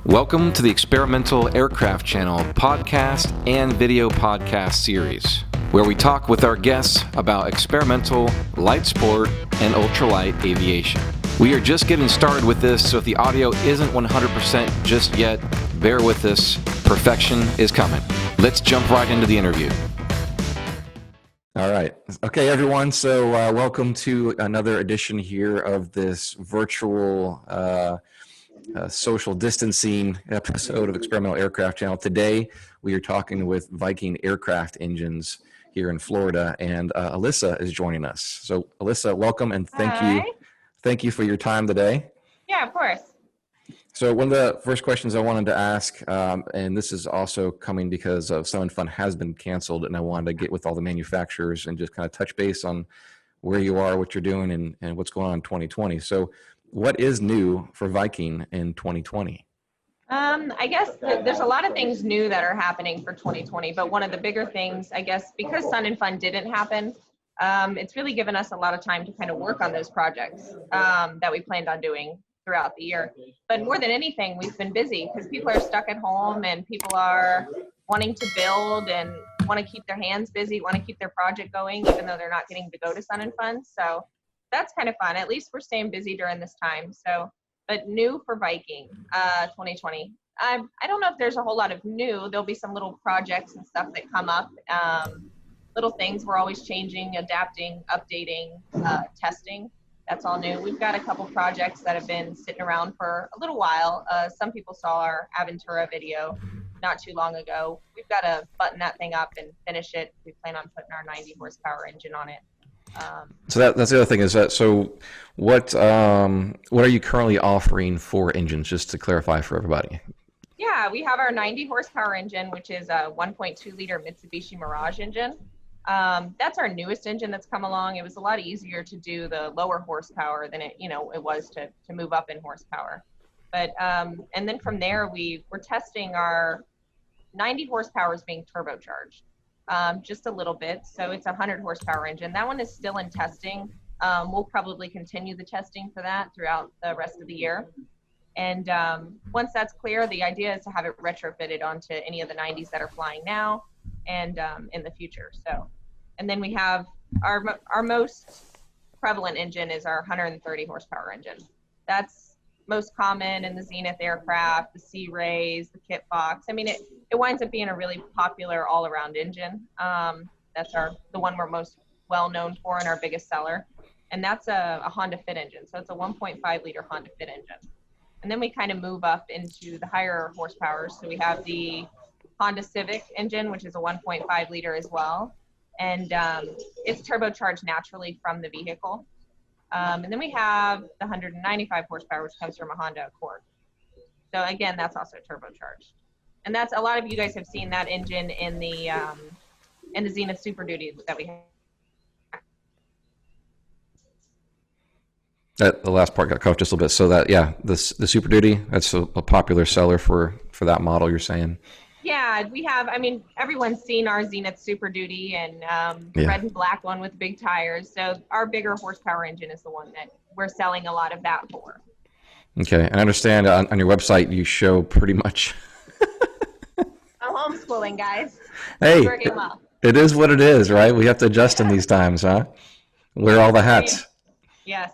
Welcome to the Experimental Aircraft Channel podcast and video podcast series, where we talk with our guests about experimental, light sport, and ultralight aviation. We are just getting started with this, so if the audio isn't 100% just yet, bear with us. Perfection is coming. Let's jump right into the interview. All right. Okay, everyone. So welcome to another edition here of this virtual social distancing episode of Experimental Aircraft Channel. Today, we are talking with Viking Aircraft Engines here in Florida, and Alissa is joining us. So, Alissa, welcome, and thank you for your time today. Yeah, of course. So, one of the first questions I wanted to ask, and this is also coming because of Sun and Fun has been canceled, and I wanted to get with all the manufacturers and just kind of touch base on where you are, what you're doing, and what's going on in 2020. So, what is new for Viking in 2020? I guess there's a lot of things new that are happening for 2020, but one of the bigger things, I guess, because Sun and Fun didn't happen, it's really given us a lot of time to kind of work on those projects that we planned on doing throughout the year. But more than anything, we've been busy because people are stuck at home and people are wanting to build and want to keep their hands busy, want to keep their project going, even though they're not getting to go to Sun and Fun. So that's kind of fun. At least we're staying busy during this time. So, but new for Viking 2020. I don't know if there's a whole lot of new. There'll be some little projects and stuff that come up. Little things. We're always changing, adapting, updating, testing. That's all new. We've got a couple projects that have been sitting around for a little while. Some people saw our Aventura video not too long ago. We've got to button that thing up and finish it. We plan on putting our 90 horsepower engine on it. So that's the other thing is that, so what are you currently offering for engines, just to clarify for everybody? Yeah, we have our 90 horsepower engine, which is a 1.2 liter Mitsubishi Mirage engine. That's our newest engine that's come along. It was a lot easier to do the lower horsepower than it was to move up in horsepower. But and then from there we're testing our 90 horsepower is being turbocharged. Just a little bit. So it's a 100 horsepower engine. That one is still in testing. We'll probably continue the testing for that throughout the rest of the year. And once that's clear, the idea is to have it retrofitted onto any of the 90s that are flying now and in the future. So, and then we have our most prevalent engine is our 130 horsepower engine. That's most common in the Zenith aircraft, the Sea Rays, the Kit Fox. I mean, it winds up being a really popular all-around engine. That's the one we're most well known for and our biggest seller. And that's a Honda Fit engine. So it's a 1.5 liter Honda Fit engine. And then we kind of move up into the higher horsepower. So we have the Honda Civic engine, which is a 1.5 liter as well. And it's turbocharged naturally from the vehicle. And then we have the 195 horsepower, which comes from a Honda Accord. So again, that's also turbocharged. And that's, a lot of you guys have seen that engine in the Zenith Super Duty that we have. The last part got cut off just a little bit. So that, yeah, the Super Duty, that's a popular seller for that model, you're saying? Yeah, we have, I mean, everyone's seen our Zenith Super Duty and the red and black one with big tires. So our bigger horsepower engine is the one that we're selling a lot of that for. Okay, and I understand on your website you show pretty much... I'm homeschooling, guys. Hey, working well. It is what it is, right? We have to adjust in these times, huh? Wear all the hats. Yes.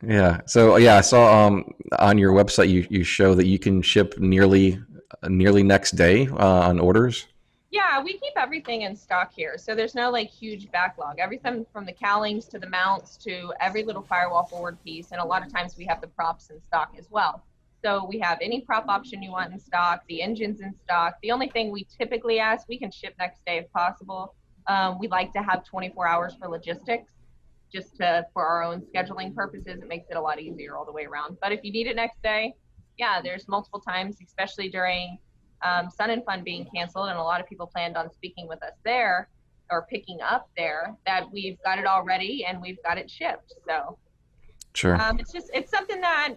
Yeah, so yeah, I saw on your website you show that you can ship nearly next day on orders. Yeah, we keep everything in stock here, so there's no like huge backlog. Everything from the cowlings to the mounts to every little firewall forward piece, and a lot of times we have the props in stock as well. So we have any prop option you want in stock, the engine's in stock. The only thing we typically ask, we can ship next day if possible. We like to have 24 hours for logistics, just for our own scheduling purposes. It makes it a lot easier all the way around. But if you need it next day, yeah, there's multiple times, especially during Sun and Fun being canceled, and a lot of people planned on speaking with us there or picking up there, that we've got it all ready and we've got it shipped. So sure, it's something that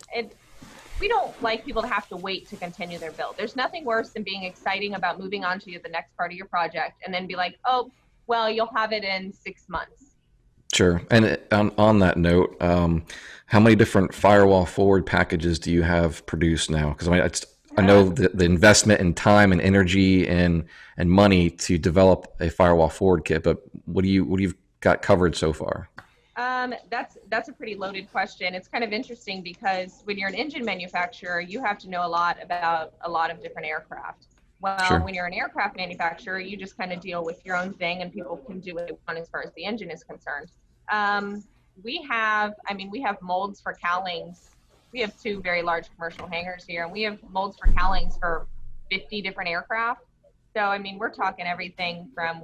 we don't like people to have to wait to continue their build. There's nothing worse than being exciting about moving on to the next part of your project and then be like, oh, well, you'll have it in 6 months. Sure. And on that note, how many different Firewall forward packages do you have produced now? Because I mean, I know the investment in time and energy and money to develop a Firewall forward kit, but what do you've got covered so far? That's a pretty loaded question. It's kind of interesting because when you're an engine manufacturer, you have to know a lot about a lot of different aircraft. Well, Sure. when you're an aircraft manufacturer, you just kind of deal with your own thing, and people can do what they want as far as the engine is concerned. We have molds for cowlings. We have two very large commercial hangars here, and we have molds for cowlings for 50 different aircraft. So, we're talking everything from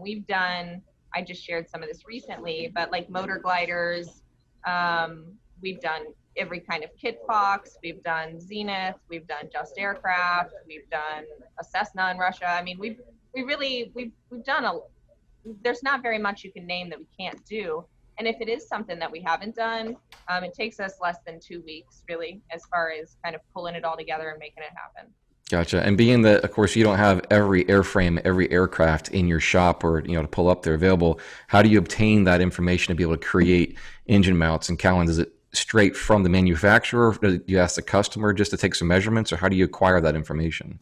I just shared some of this recently, but like motor gliders, we've done every kind of kit box, we've done Zenith, we've done just aircraft, we've done a Cessna in Russia. We've done there's not very much you can name that we can't do. And if it is something that we haven't done, it takes us less than 2 weeks, really, as far as kind of pulling it all together and making it happen. Gotcha. And being that, of course, you don't have every airframe, every aircraft in your shop or to pull up there available, how do you obtain that information to be able to create engine mounts and cowlings? Is it straight from the manufacturer? Or do you ask the customer just to take some measurements, or how do you acquire that information?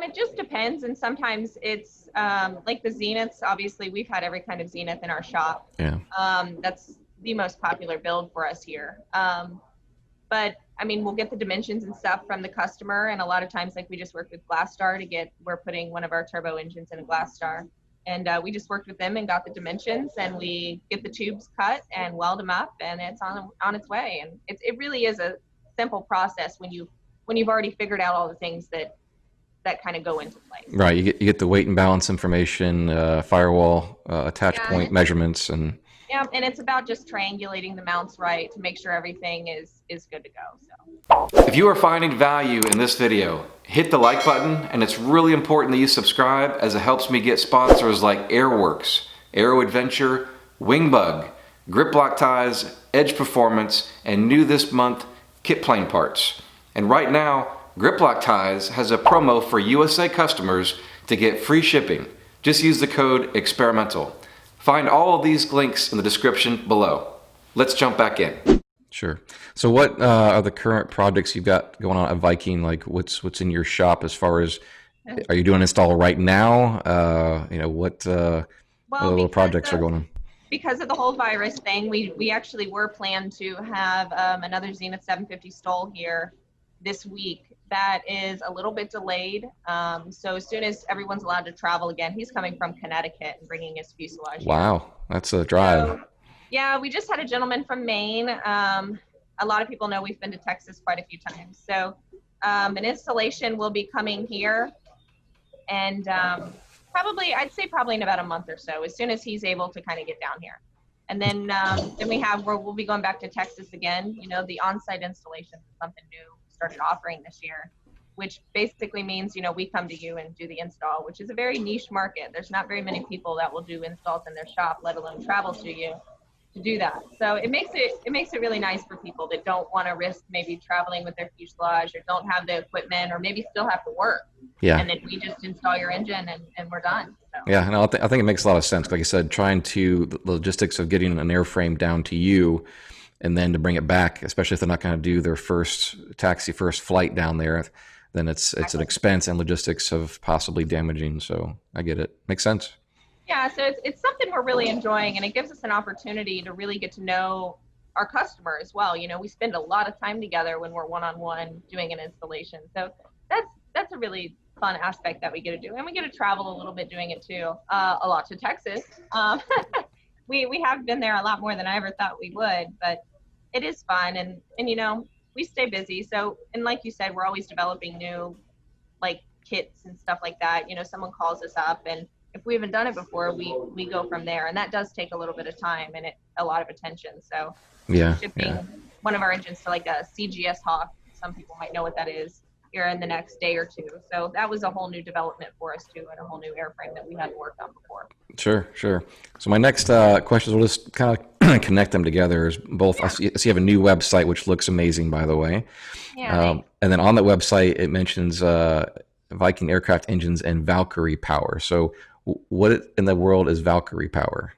It just depends, and sometimes it's like the Zeniths. Obviously, we've had every kind of Zenith in our shop. Yeah. That's the most popular build for us here. But we'll get the dimensions and stuff from the customer, and a lot of times, like we just worked with Glasstar we're putting one of our turbo engines in a Glasstar, and we just worked with them and got the dimensions, and we get the tubes cut and weld them up, and it's on its way. And it really is a simple process when you've already figured out all the things that kind of go into place. Right. You get the weight and balance information, firewall, attach point measurements, and yeah, and it's about just triangulating the mounts right to make sure everything is good to go. So, if you are finding value in this video, hit the like button, and it's really important that you subscribe, as it helps me get sponsors like Airworks, Aero Adventure, Wingbug, Grip Block Ties, Edge Performance, and new this month, Kit Plane Parts. And right now, Grip Block Ties has a promo for USA customers to get free shipping. Just use the code EXPERIMENTAL. Find all of these links in the description below. Let's jump back in. Sure. So what are the current projects you've got going on at Viking? Like what's in your shop as far as, are you doing an install right now? What little projects are going on? Because of the whole virus thing, we actually were planned to have another Zenith 750 STOL here this week. That is a little bit delayed. So as soon as everyone's allowed to travel again, he's coming from Connecticut and bringing his fuselage. Wow, that's a drive. So, yeah, we just had a gentleman from Maine. A lot of people know we've been to Texas quite a few times. So an installation will be coming here, and I'd say probably in about a month or so, as soon as he's able to kind of get down here. And then we'll be going back to Texas again. The on-site installation is something new started offering this year, which basically means we come to you and do the install, which is a very niche market. There's not very many people that will do installs in their shop, let alone travel to you to do that. So it makes it really nice for people that don't want to risk maybe traveling with their fuselage, or don't have the equipment, or maybe still have to work. Yeah. And then we just install your engine and we're done. So. Yeah, and I think it makes a lot of sense. Like I said, the logistics of getting an airframe down to you, and then to bring it back, especially if they're not going to do their first flight down there, then it's an expense and logistics of possibly damaging. So I get it. Makes sense. Yeah, so it's something we're really enjoying, and it gives us an opportunity to really get to know our customer as well. We spend a lot of time together when we're one-on-one doing an installation. So that's a really fun aspect that we get to do, and we get to travel a little bit doing it too, a lot to Texas. We have been there a lot more than I ever thought we would, but it is fun, and we stay busy. So, and like you said, we're always developing new kits and stuff like that. Someone calls us up, and if we haven't done it before, we go from there, and that does take a little bit of time and a lot of attention. So shipping one of our engines to like a CGS Hawk, some people might know what that is, here in the next day or two. So that was a whole new development for us too, and a whole new airframe that we hadn't worked on before. Sure. So my next questions, we'll just kind of connect them together. Is both. Yeah. I see you have a new website, which looks amazing, by the way. Yeah. And then on that website, it mentions Viking Aircraft Engines and Valkyrie Power. So what in the world is Valkyrie Power?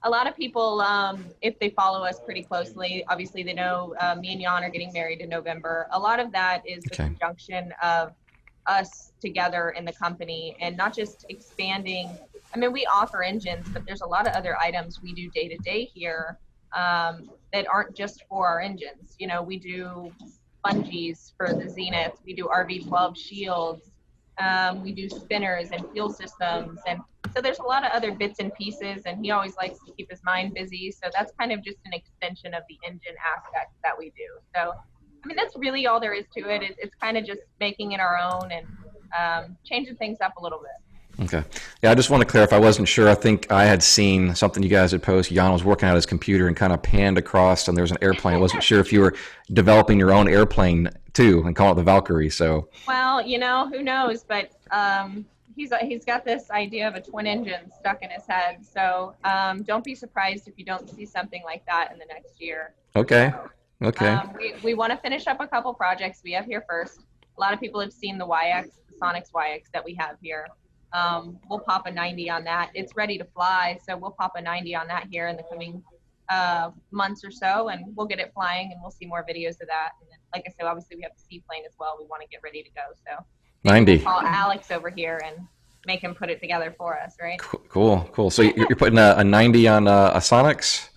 A lot of people, if they follow us pretty closely, obviously they know me and Jan are getting married in November. A lot of that is the conjunction of us together in the company and not just expanding. I mean, we offer engines, but there's a lot of other items we do day to day here that aren't just for our engines. You know, we do bungees for the Zenith, we do RV-12 shields, we do spinners and fuel systems, and so there's a lot of other bits and pieces, and he always likes to keep his mind busy, so that's kind of just an extension of the engine aspect that we do. So I mean, that's really all there is to it. It's kind of just making it our own and changing things up a little bit. Okay. Yeah, I just want to clarify. I wasn't sure. I think I had seen something you guys had posted. Jan was working out his computer and kind of panned across, and there was an airplane. I wasn't sure if you were developing your own airplane too and calling it the Valkyrie. So. Well, you know, who knows? But he's got this idea of a twin engine stuck in his head. So don't be surprised if you don't see something like that in the next year. Okay. So, okay. We want to finish up a couple projects we have here first. A lot of people have seen the YX, the Sonics YX that we have here. We'll pop a 90 on that. It's ready to fly, so we'll pop a 90 on that here in the coming months or so, and we'll get it flying, and we'll see more videos of that. And then, like I said, obviously we have the seaplane as well. We want to get ready to go. So 90. We'll call Alex over here and make him put it together for us, right? Cool. So you're putting a 90 on a Sonics?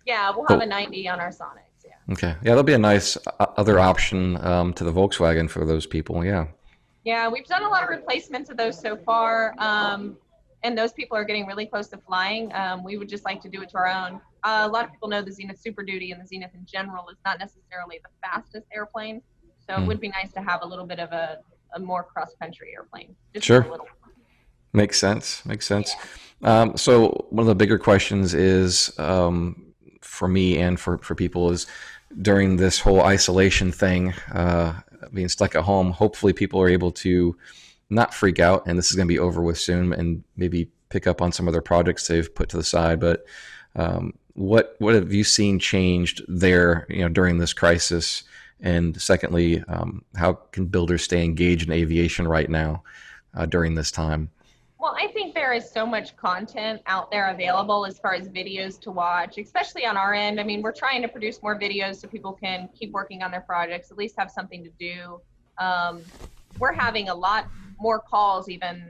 Yeah, we'll have a 90 on our Sonics. Yeah. Okay. Yeah, that'll be a nice other option to the Volkswagen for those people. Yeah. Yeah, we've done a lot of replacements of those so far, and those people are getting really close to flying. We would just like to do it to our own. A lot of people know the Zenith Super Duty and the Zenith in general is not necessarily the fastest airplane, so it would be nice to have a little bit of a more cross-country airplane. Just sure. A little. Makes sense. Yeah. So one of the bigger questions is, for me and for people, is during this whole isolation thing, being stuck at home, hopefully people are able to not freak out, and this is going to be over with soon, and maybe pick up on some of their projects they've put to the side. But what have you seen changed there, during this crisis? And secondly, how can builders stay engaged in aviation right now during this time? Well, I think there is so much content out there available as far as videos to watch, especially on our end. I mean, we're trying to produce more videos so people can keep working on their projects, at least have something to do. We're having a lot more calls even.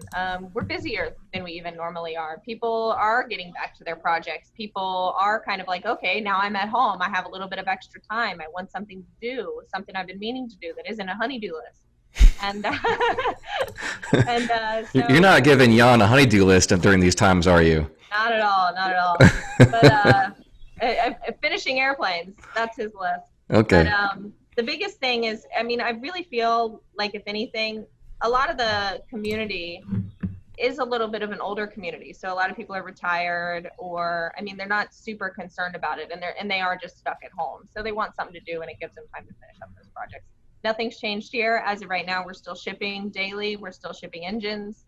We're busier than we even normally are. People are getting back to their projects. People are kind of like, okay, now I'm at home. I have a little bit of extra time. I want something to do, something I've been meaning to do that isn't a honey-do list. And so, you're not giving Jan a honey-do list during these times, are you? Not at all. But finishing airplanes, that's his list. Okay. But the biggest thing is, I mean, I really feel like, if anything, a lot of the community is a little bit of an older community. So a lot of people are retired, or, I mean, they're not super concerned about it, and they are just stuck at home. So they want something to do, and it gives them time to finish up those projects. Nothing's changed here. As of right now, we're still shipping daily. We're still shipping engines.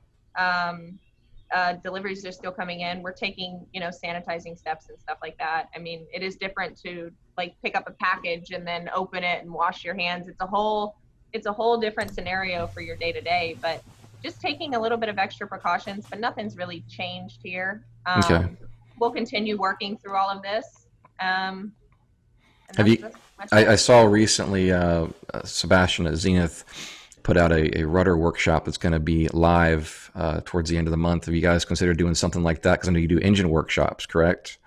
Deliveries are still coming in. We're taking, sanitizing steps and stuff like that. I mean, it is different to pick up a package and then open it and wash your hands. It's a whole different scenario for your day to day, but just taking a little bit of extra precautions, but nothing's really changed here. Okay. We'll continue working through all of this. I saw recently Sebastian at Zenith put out a rudder workshop that's going to be live towards the end of the month. Have you guys considered doing something like that? Because I know you do engine workshops, correct?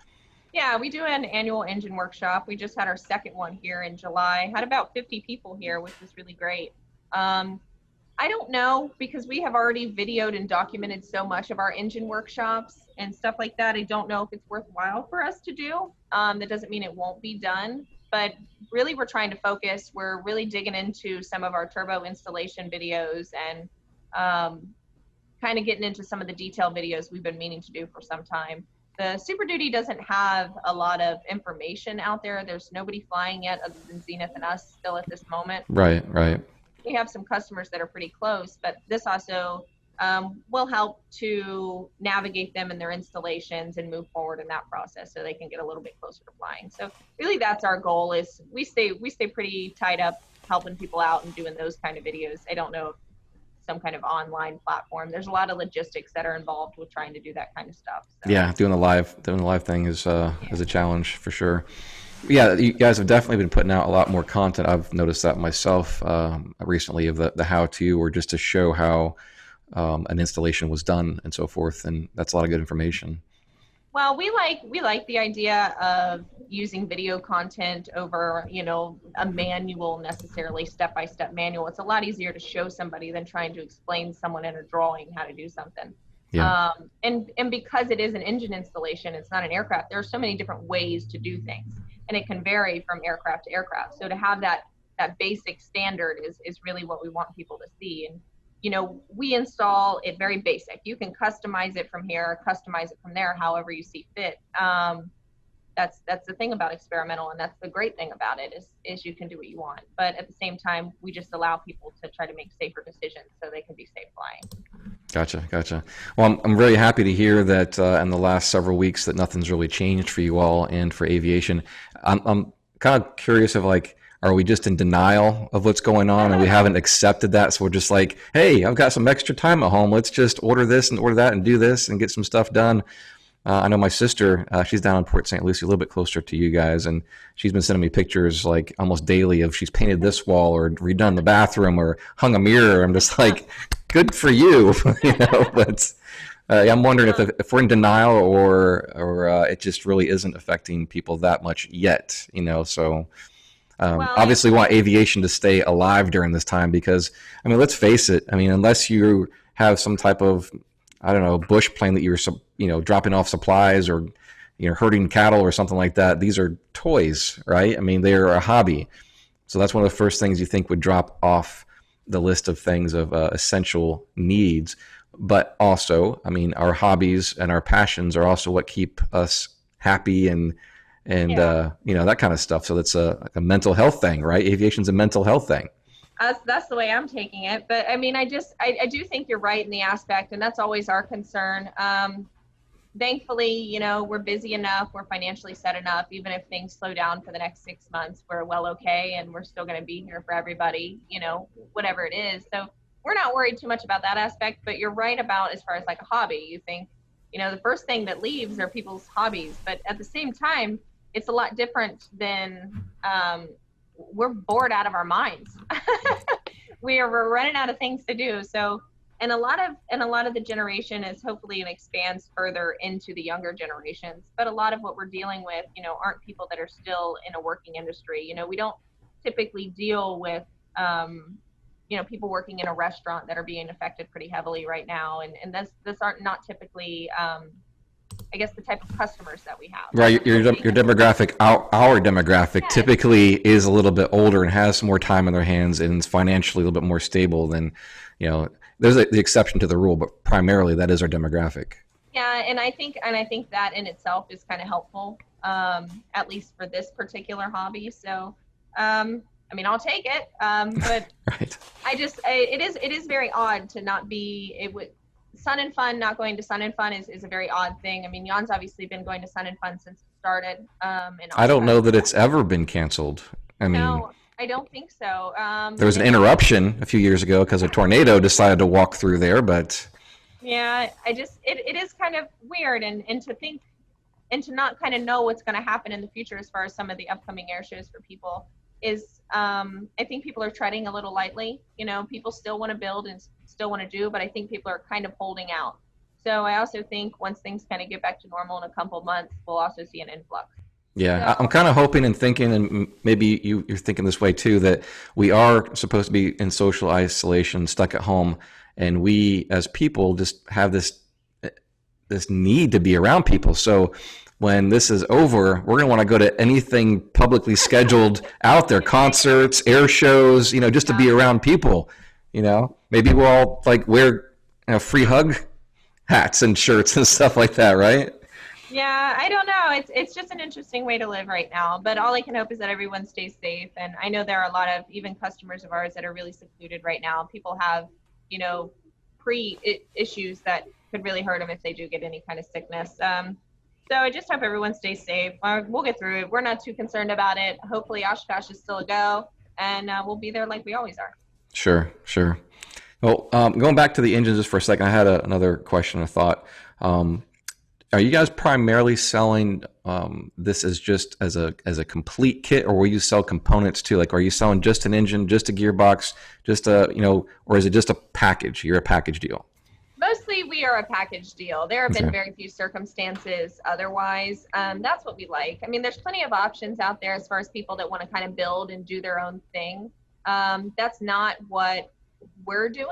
Yeah, we do an annual engine workshop. We just had our second one here in July. Had about 50 people here, which was really great. I don't know, because we have already videoed and documented so much of our engine workshops and stuff like that. I don't know if it's worthwhile for us to do. That doesn't mean it won't be done. But really, we're trying to focus. We're really digging into some of our turbo installation videos and kind of getting into some of the detail videos we've been meaning to do for some time. The Super Duty doesn't have a lot of information out there. There's nobody flying yet other than Zenith and us still at this moment. Right. We have some customers that are pretty close, but this also will help to navigate them in their installations and move forward in that process so they can get a little bit closer to flying. So really, that's our goal. Is we stay pretty tied up helping people out and doing those kind of videos. I don't know if some kind of online platform. There's a lot of logistics that are involved with trying to do that kind of stuff. So. Yeah, doing the live thing is a challenge for sure. Yeah, you guys have definitely been putting out a lot more content. I've noticed that myself recently of the how-to, or just to show how an installation was done and so forth. And that's a lot of good information. Well, we like the idea of using video content over, a manual, necessarily step-by-step manual. It's a lot easier to show somebody than trying to explain someone in a drawing how to do something. Yeah. And because it is an engine installation, it's not an aircraft. There are so many different ways to do things, and it can vary from aircraft to aircraft. So to have that basic standard is really what we want people to see. And we install it very basic. You can customize it from here, customize it from there, however you see fit. That's the thing about experimental, and that's the great thing about it is you can do what you want. But at the same time, we just allow people to try to make safer decisions so they can be safe flying. Gotcha. Well, I'm very happy to hear that in the last several weeks that nothing's really changed for you all and for aviation. I'm kind of curious of like, are we just in denial of what's going on and we haven't accepted that? So we're just like, hey, I've got some extra time at home. Let's just order this and order that and do this and get some stuff done. I know my sister, she's down in Port St. Lucie, a little bit closer to you guys, and she's been sending me pictures like almost daily of she's painted this wall or redone the bathroom or hung a mirror. I'm just like, good for you, But I'm wondering if we're in denial or it just really isn't affecting people that much yet, So. Obviously, we want aviation to stay alive during this time because, let's face it. Unless you have some type of, I don't know, bush plane that you're, dropping off supplies or, herding cattle or something like that, these are toys, right? They're a hobby. So that's one of the first things you think would drop off the list of things of essential needs. But also, our hobbies and our passions are also what keep us happy and that kind of stuff. So that's a mental health thing, right? Aviation's a mental health thing. That's the way I'm taking it. But I do think you're right in the aspect, and that's always our concern. Thankfully, we're busy enough, we're financially set enough, even if things slow down for the next 6 months, we're well okay, and we're still going to be here for everybody, whatever it is. So we're not worried too much about that aspect, but you're right about as far as like a hobby. You think, the first thing that leaves are people's hobbies, but at the same time, it's a lot different than we're bored out of our minds. We're running out of things to do. So, and a lot of the generation is hopefully and expands further into the younger generations. But a lot of what we're dealing with, aren't people that are still in a working industry. We don't typically deal with, people working in a restaurant that are being affected pretty heavily right now. And this aren't not typically, I guess, the type of customers that we have. Right, your demographic, our demographic, yes, typically is a little bit older and has some more time in their hands and is financially a little bit more stable than, there's the exception to the rule, but primarily that is our demographic. Yeah, and I think that in itself is kind of helpful, at least for this particular hobby. So, I'll take it, but right. It is very odd to not be Sun and Fun. Not going to Sun and Fun is a very odd thing. Jan's obviously been going to Sun and Fun since it started. I don't know that it's ever been canceled. No, I don't think so. There was an interruption a few years ago because a tornado decided to walk through there, but yeah, it is kind of weird, and to think and to not kind of know what's going to happen in the future as far as some of the upcoming air shows for people is, I think people are treading a little lightly. People still want to build and still want to do, but I think people are kind of holding out. So I also think once things kind of get back to normal in a couple of months, we'll also see an influx. Yeah, I'm kind of hoping and thinking, and maybe you're thinking this way too, that we are supposed to be in social isolation, stuck at home, and we as people just have this need to be around people. So when this is over, we're going to want to go to anything publicly scheduled out there, concerts, air shows, just to be around people. Maybe we'll all like wear free hug hats and shirts and stuff like that, right? Yeah, I don't know. It's just an interesting way to live right now. But all I can hope is that everyone stays safe. And I know there are a lot of even customers of ours that are really secluded right now. People have, pre-issues that could really hurt them if they do get any kind of sickness. So I just hope everyone stays safe. We'll get through it. We're not too concerned about it. Hopefully Oshkosh is still a go, and we'll be there like we always are. Sure. Well, going back to the engines just for a second, I had another question, a thought. Are you guys primarily selling this as just as a complete kit, or will you sell components too? Like, are you selling just an engine, just a gearbox, just a, or is it just a package? You're a package deal. Mostly we are a package deal. There have been Okay. very few circumstances otherwise. That's what we like. I mean, there's plenty of options out there as far as people that want to kind of build and do their own thing. That's not what we're doing.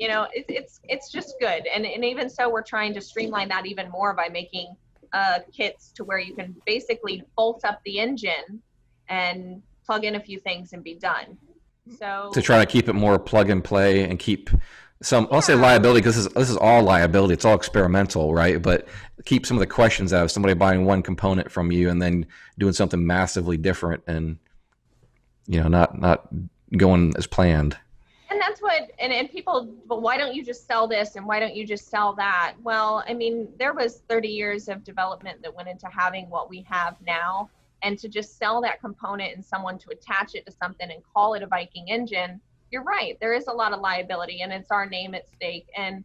It's just good. And even so, we're trying to streamline that even more by making kits to where you can basically bolt up the engine and plug in a few things and be done. So To try to keep it more plug and play and keep some, I'll say yeah. liability, because this is all liability. It's all experimental, right? But keep some of the questions out of somebody buying one component from you and then doing something massively different and, not going as planned. And that's what, and people, but why don't you just sell this and why don't you just sell that? Well, I mean, there was 30 years of development that went into having what we have now. And to just sell that component and someone to attach it to something and call it a Viking engine, you're right. There is a lot of liability and it's our name at stake. And,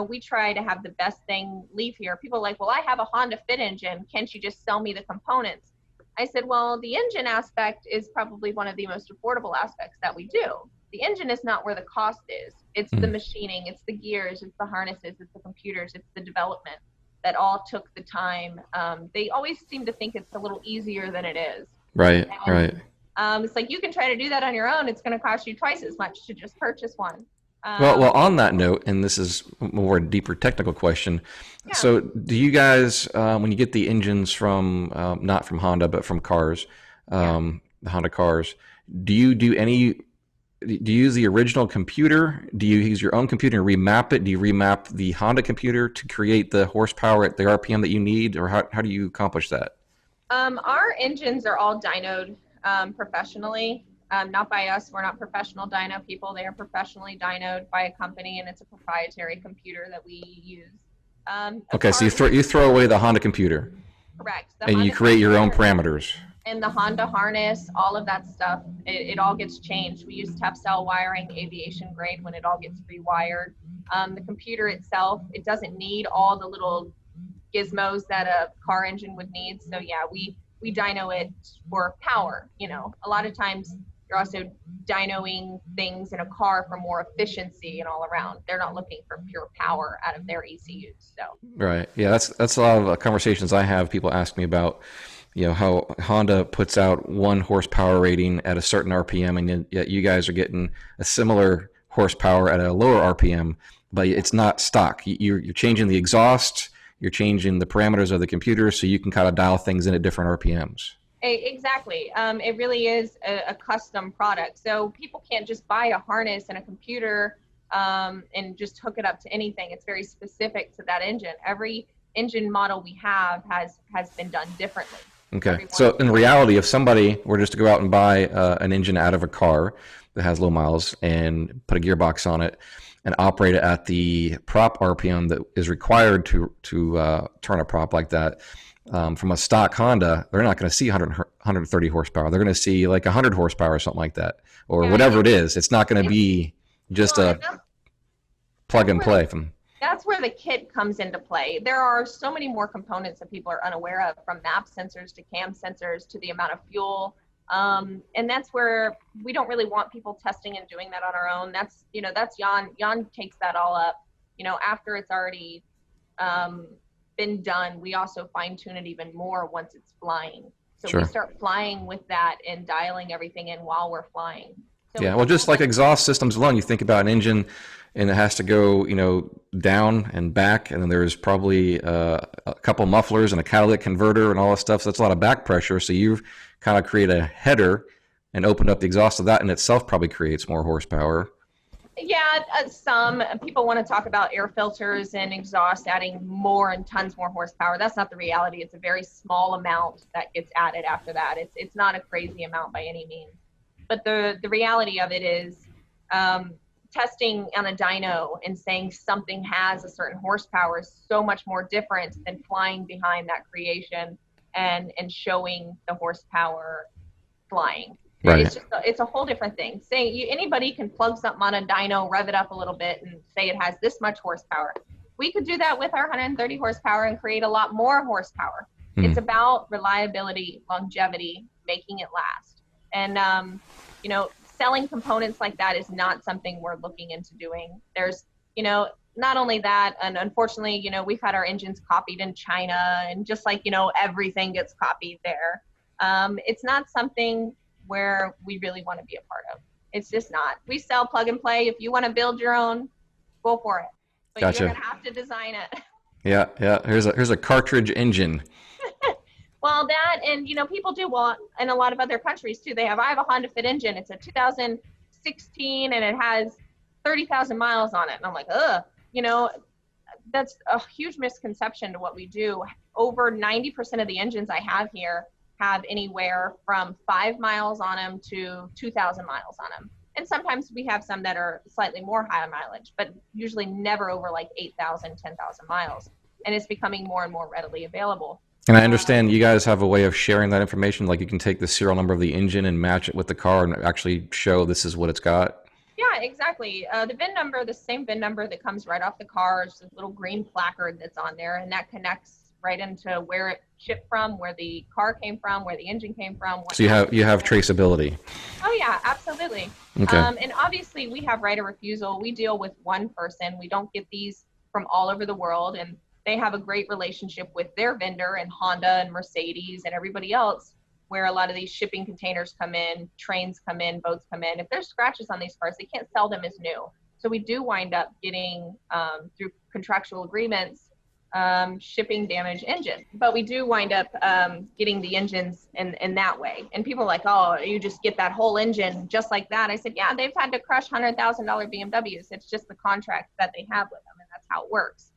we try to have the best thing leave here. People are like, well, I have a Honda Fit engine. Can't you just sell me the components? I said, well, the engine aspect is probably one of the most affordable aspects that we do. The engine is not where the cost is. It's the machining, it's the gears, it's the harnesses, it's the computers, it's the development that all took the time. They always seem to think it's a little easier than it is. Right, And, right. it's like you can try to do that on your own. It's going to cost you twice as much to just purchase one. Well, on that note, and this is more a deeper technical question. Yeah. So, do you guys, when you get the engines from, not from Honda, but from cars, the Honda cars, do you use the original computer? Do you use your own computer and remap it? Do you remap the Honda computer to create the horsepower at the RPM that you need, or how do you accomplish that? Our engines are all dynoed professionally. Not by us. We're not professional dyno people. They are professionally dynoed by a company, and it's a proprietary computer that we use. Okay, so you throw away the Honda computer. Correct. And you create your own parameters. And the Honda harness, all of that stuff, it all gets changed. We use tough cell wiring, aviation grade, when it all gets rewired. The computer itself, it doesn't need all the little gizmos that a car engine would need. So yeah, we dyno it for power. A lot of times you're also dynoing things in a car for more efficiency and all around. They're not looking for pure power out of their ECUs. So right, yeah, that's a lot of conversations I have. People ask me about, how Honda puts out 1 horsepower rating at a certain RPM, and yet you guys are getting a similar horsepower at a lower RPM, but it's not stock. You're changing the exhaust, you're changing the parameters of the computer, so you can kind of dial things in at different RPMs. Exactly. It really is a custom product. So people can't just buy a harness and a computer and just hook it up to anything. It's very specific to that engine. Every engine model we have has been done differently. Okay. So in reality, if somebody were just to go out and buy an engine out of a car that has low miles and put a gearbox on it and operate it at the prop RPM that is required to turn a prop like that, from a stock Honda, they're not going to see 130 horsepower. They're going to see like 100 horsepower or something like that, or whatever it is. It's not going to be just a plug and play from. That's where the kit comes into play. There are so many more components that people are unaware of, from map sensors to cam sensors to the amount of fuel. And that's where we don't really want people testing and doing that on our own. That's Jan. Jan takes that all up, after it's already been done. We also fine tune it even more once it's flying. So Sure. We start flying with that and dialing everything in while we're flying. So yeah, well, just like exhaust systems alone, you think about an engine and it has to go, down and back, and then there's probably a couple mufflers and a catalytic converter and all that stuff. So that's a lot of back pressure. So you've kind of create a header and opened up the exhaust of that in itself probably creates more horsepower. Yeah, some people want to talk about air filters and exhaust adding more and tons more horsepower. That's not the reality. It's a very small amount that gets added after that. It's not a crazy amount by any means. But the reality of it is testing on a dyno and saying something has a certain horsepower is so much more different than flying behind that creation and showing the horsepower flying. Right. It's a whole different thing. Anybody can plug something on a dyno, rev it up a little bit, and say it has this much horsepower. we could do that with our 130 horsepower and create a lot more horsepower. It's about reliability, longevity, making it last. And, selling components like that is not something we're looking into doing. There's, not only that, and unfortunately, we've had our engines copied in China, and just like, everything gets copied there. It's not something where we really want to be a part of. It's just not. We sell plug and play. If you want to build your own, go for it. But Gotcha. You're going to have to design it. Yeah. Here's a cartridge engine. Well, that, and people do, well, in a lot of other countries too. I have a Honda Fit engine. It's a 2016 and it has 30,000 miles on it. And I'm like, that's a huge misconception to what we do. Over 90% of the engines I have here have anywhere from 5 miles on them to 2,000 miles on them. And sometimes we have some that are slightly more high mileage, but usually never over like 8,000, 10,000 miles. And it's becoming more and more readily available. And I understand you guys have a way of sharing that information. Like you can take the serial number of the engine and match it with the car and actually show this is what it's got. Yeah, exactly. The VIN number, the same VIN number that comes right off the car, is a little green placard that's on there, and that connects right into where it shipped from, where the car came from, where the engine came from. So you have traceability. Oh yeah, absolutely. Okay. And obviously we have right of refusal. We deal with one person. We don't get these from all over the world, and they have a great relationship with their vendor and Honda and Mercedes and everybody else, where a lot of these shipping containers come in, trains come in, boats come in. If there's scratches on these cars, they can't sell them as new. So we do wind up getting, through contractual agreements, shipping damaged engines. But we do wind up getting the engines in that way. And people are like, oh, you just get that whole engine just like that. I said, yeah, they've had to crush $100,000 BMWs. It's just the contract that they have with them, and that's how it works.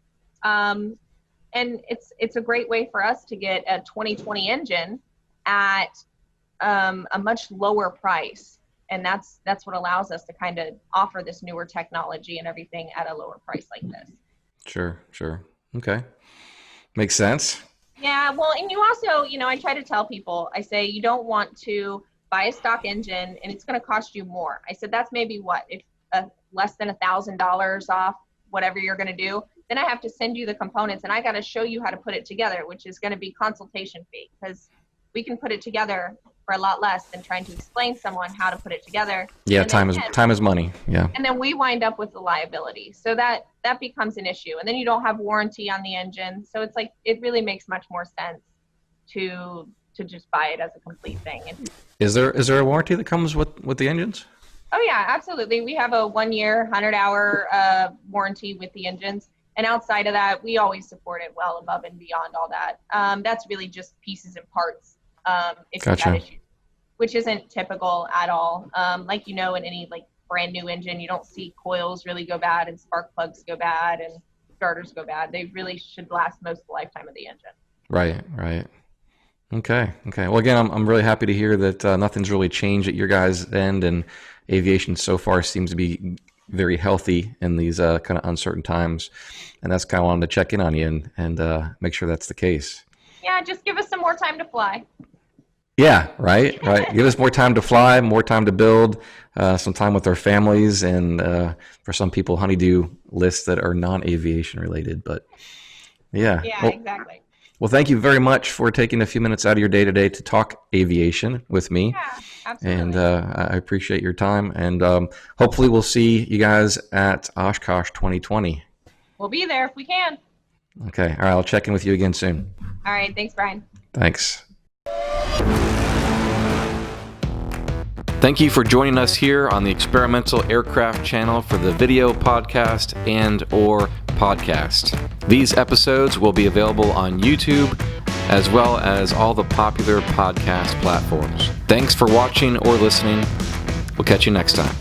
And it's a great way for us to get a 2020 engine at a much lower price, and that's what allows us to kind of offer this newer technology and everything at a lower price like this. Sure. Okay, makes sense. Yeah, well, and you also, I try to tell people, I say you don't want to buy a stock engine and it's going to cost you more. I said that's maybe if less than $1,000 off whatever you're going to do. Then I have to send you the components, and I got to show you how to put it together, which is going to be consultation fee, because we can put it together for a lot less than trying to explain someone how to put it together. Yeah, time is money. Yeah. And then we wind up with the liability, so that becomes an issue. And then you don't have warranty on the engine, so it's like it really makes much more sense to just buy it as a complete thing. And is there a warranty that comes with the engines? Oh yeah, absolutely. We have a 1 year, 100-hour warranty with the engines. And outside of that, we always support it well above and beyond all that. That's really just pieces and parts if you have issues, which isn't typical at all. Like, in any brand new engine, you don't see coils really go bad and spark plugs go bad and starters go bad. They really should last most of the lifetime of the engine. Right. Okay. Well, again, I'm really happy to hear that nothing's really changed at your guys' end, and aviation so far seems to be very healthy in these kind of uncertain times, and that's kind of wanted to check in on you and make sure that's the case. Yeah, just give us some more time to fly. Yeah, right. Give us more time to fly, more time to build, some time with our families, and for some people, honeydew lists that are non-aviation related. But yeah, exactly. Well, thank you very much for taking a few minutes out of your day today to talk aviation with me. Yeah, absolutely. And I appreciate your time. And hopefully we'll see you guys at Oshkosh 2020. We'll be there if we can. Okay. All right. I'll check in with you again soon. All right. Thanks, Brian. Thanks. Thank you for joining us here on the Experimental Aircraft channel for the video podcast and/or podcast. These episodes will be available on YouTube as well as all the popular podcast platforms. Thanks for watching or listening. We'll catch you next time.